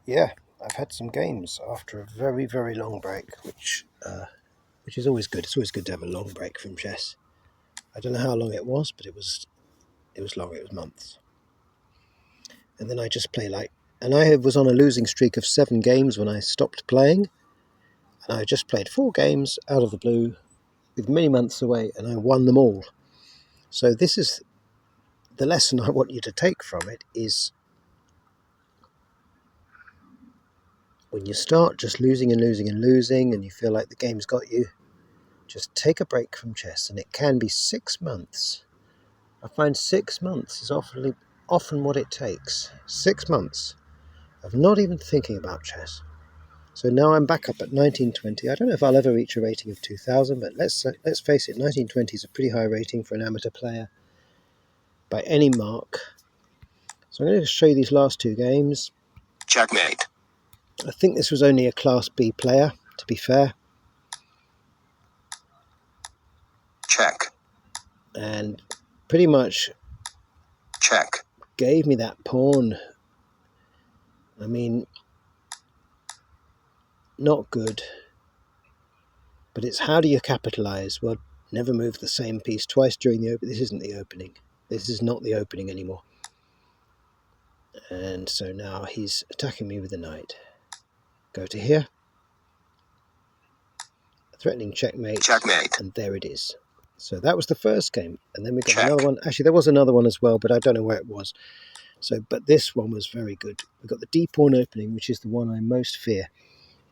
Yeah, I've had some games after a very, very long break, which is always good. It's always good to have a long break from chess. I don't know how long it was, but it was long. It was months. And then I just play and I was on a losing streak of 7 games when I stopped playing, and I just played 4 games out of the blue with many months away, and I won them all. So this is the lesson I want you to take from it: is when you start just losing and losing and losing, and you feel like the game's got you, just take a break from chess, and it can be 6 months. I find 6 months is often what it takes. 6 months of not even thinking about chess. So now I'm back up at 1920. I don't know if I'll ever reach a rating of 2000, but let's face it, 1920 is a pretty high rating for an amateur player by any mark. So I'm going to show you these last 2 games. Checkmate. I think this was only a Class B player, to be fair. Check. And pretty much Check. gave me that pawn. I mean, not good. But it's how do you capitalise? Well, never move the same piece twice during the opening. This isn't the opening. This is not the opening anymore. And so now he's attacking me with the knight. Go to here. Threatening checkmate. Checkmate. And there it is. So that was the first game. And then we got Check. another one. Actually, there was another one as well, but I don't know where it was. So, but this one was very good. We got the d-pawn opening, which is the one I most fear.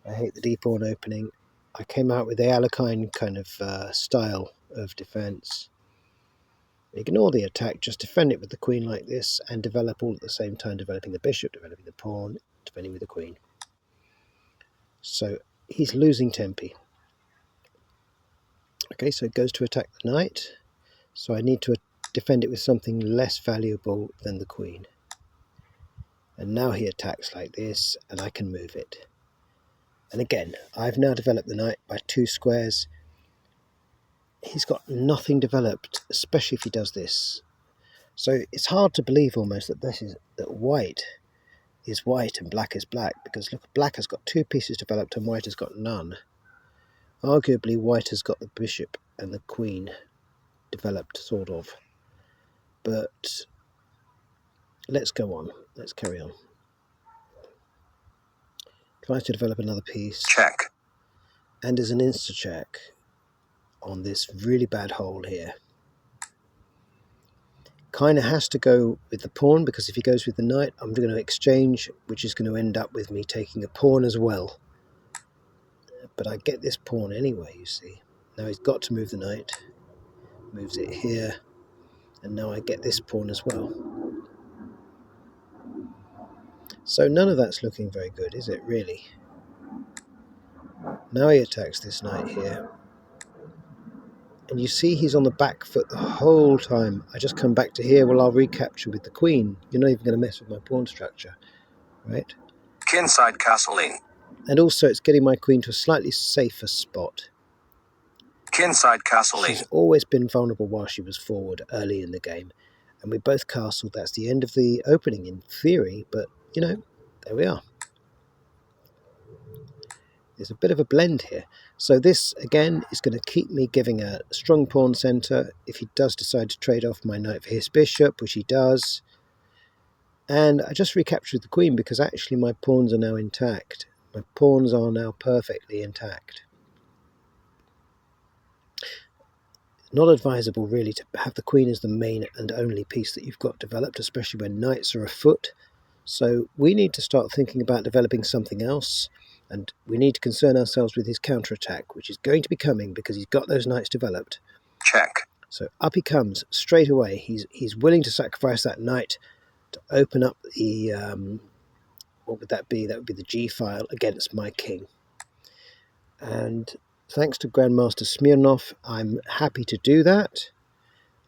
I hate the d-pawn opening. I came out with the Alekhine kind of style of defence. Ignore the attack, just defend it with the queen like this, and develop all at the same time, developing the bishop, developing the pawn, defending with the queen. So he's losing tempi. Okay, so it goes to attack the knight. So I need to defend it with something less valuable than the queen. And now he attacks like this, and I can move it. And again, I've now developed the knight by 2 squares. He's got nothing developed, especially if he does this. So it's hard to believe almost that white is white and black is black, because look, black has got 2 pieces developed and white has got none. Arguably, white has got the bishop and the queen developed, sort of. But let's go on. Let's carry on. Tries to develop another piece. Check. And there's an insta-check on this really bad hole here. Kind of has to go with the pawn, because if he goes with the knight, I'm going to exchange, which is going to end up with me taking a pawn as well. But I get this pawn anyway, you see. Now he's got to move the knight. Moves it here. And now I get this pawn as well. So none of that's looking very good, is it, really? Now he attacks this knight here. And you see he's on the back foot the whole time. I just come back to here, well, I'll recapture with the queen. You're not even going to mess with my pawn structure, right? Kinside castle in. And also it's getting my queen to a slightly safer spot. Kinside castle in. She's always been vulnerable while she was forward early in the game. And we both castled. That's the end of the opening in theory, but, you know, there we are. There's a bit of a blend here. So this, again, is going to keep me giving a strong pawn centre if he does decide to trade off my knight for his bishop, which he does. And I just recaptured the queen because actually my pawns are now intact. My pawns are now perfectly intact. Not advisable, really, to have the queen as the main and only piece that you've got developed, especially when knights are afoot. So we need to start thinking about developing something else. And we need to concern ourselves with his counterattack, which is going to be coming because he's got those knights developed. Check. So up he comes straight away. He's willing to sacrifice that knight to open up the, what would that be? That would be the g-file against my king. And thanks to Grandmaster Smirnov, I'm happy to do that.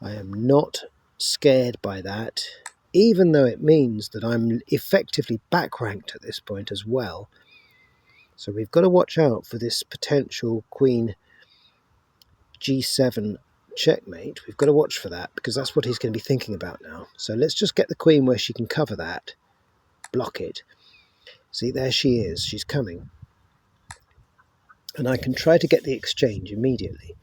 I am not scared by that, even though it means that I'm effectively back-ranked at this point as well. So we've got to watch out for this potential queen g7 checkmate. We've got to watch for that because that's what he's going to be thinking about now. So let's just get the queen where she can cover that, block it. See, there she is. She's coming. And I can try to get the exchange immediately.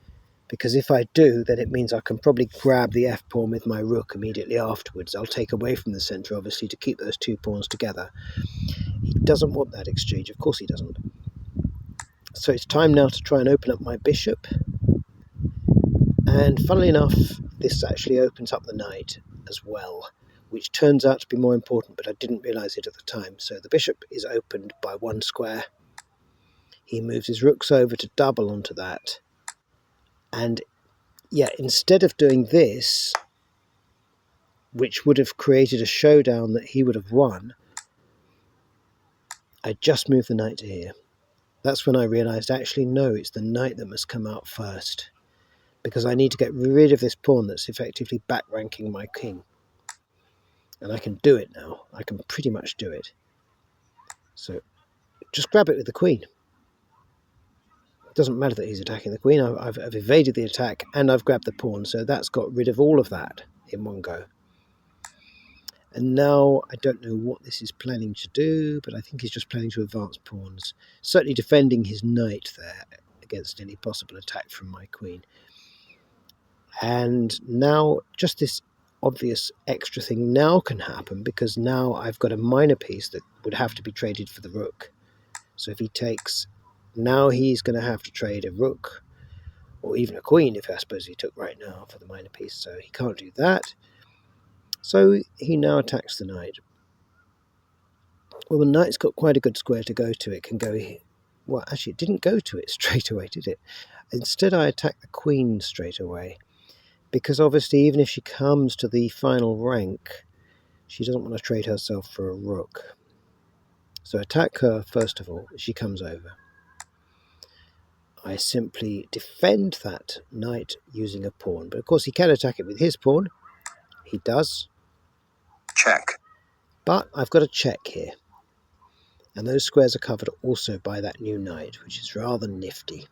Because if I do, then it means I can probably grab the f-pawn with my rook immediately afterwards. I'll take away from the centre, obviously, to keep those two pawns together. He doesn't want that exchange. Of course he doesn't. So it's time now to try and open up my bishop. And funnily enough, this actually opens up the knight as well, which turns out to be more important, but I didn't realise it at the time. So the bishop is opened by one square. He moves his rooks over to double onto that. And yeah, instead of doing this, which would have created a showdown that he would have won, I just moved the knight to here. That's when I realised, actually, no, it's the knight that must come out first, because I need to get rid of this pawn that's effectively back-ranking my king. And I can do it now. I can pretty much do it. So just grab it with the queen. It doesn't matter that he's attacking the queen. I've evaded the attack and I've grabbed the pawn, so that's got rid of all of that in one go. And now I don't know what this is planning to do, but I think he's just planning to advance pawns. Certainly defending his knight there against any possible attack from my queen. And now just this obvious extra thing now can happen, because now I've got a minor piece that would have to be traded for the rook. So if he takes, now he's going to have to trade a rook, or even a queen if I suppose he took right now for the minor piece. So he can't do that. So he now attacks the knight. Well, the knight's got quite a good square to go to. It can go here. Well, actually, it didn't go to it straight away, did it? Instead, I attack the queen straight away. Because obviously, even if she comes to the final rank, she doesn't want to trade herself for a rook. So attack her first of all. She comes over. I simply defend that knight using a pawn. But of course, he can attack it with his pawn. He does. Check. But I've got a check here. And those squares are covered also by that new knight, which is rather nifty.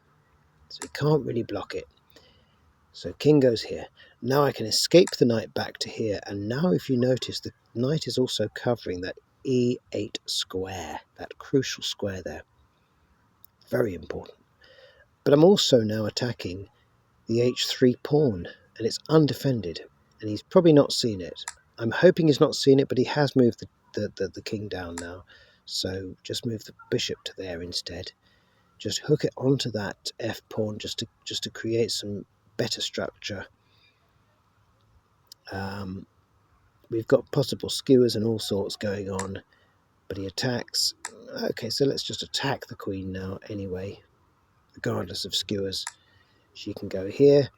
So he can't really block it. So king goes here. Now I can escape the knight back to here. And now if you notice, the knight is also covering that e8 square, that crucial square there. Very important. But I'm also now attacking the h3 pawn, and it's undefended. And he's probably not seen it. I'm hoping he's not seen it, but he has moved the king down now. So just move the bishop to there instead. Just hook it onto that f pawn just to create some better structure. We've got possible skewers and all sorts going on, but he attacks. Okay, so let's just attack the queen now anyway, regardless of skewers. She can go here.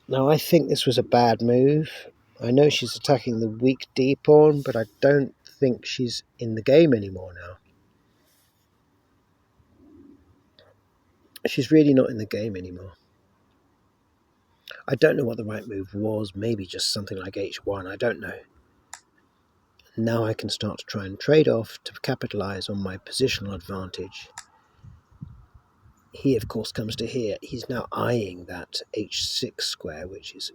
Now I think this was a bad move. I know she's attacking the weak d pawn, but I don't think she's in the game anymore now. She's really not in the game anymore. I don't know what the right move was, maybe just something like h1, I don't know. Now I can start to try and trade off to capitalise on my positional advantage. He, of course, comes to here. He's now eyeing that h6 square, which is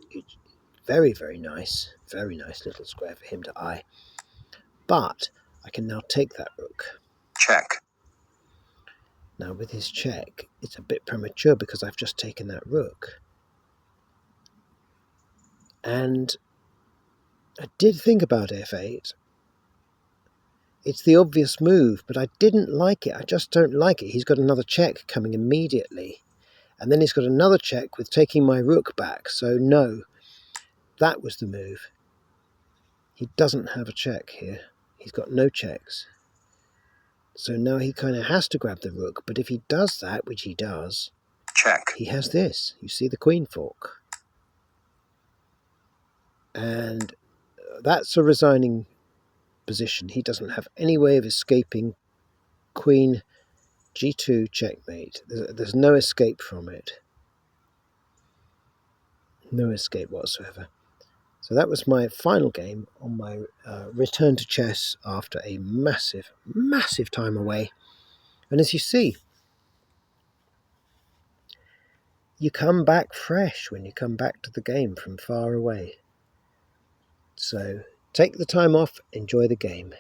very, very nice little square for him to eye. But I can now take that rook. Check. Now with his check, it's a bit premature because I've just taken that rook. And I did think about f8. It's the obvious move, but I didn't like it. I just don't like it. He's got another check coming immediately. And then he's got another check with taking my rook back. So no, that was the move. He doesn't have a check here. He's got no checks. So now he kind of has to grab the rook. But if he does that, which he does, check, he has this. You see the queen fork. And that's a resigning position. He doesn't have any way of escaping queen g2 checkmate. There's no escape from it. No escape whatsoever. So that was my final game on my return to chess after a massive, massive time away. And as you see, you come back fresh when you come back to the game from far away. So take the time off, enjoy the game.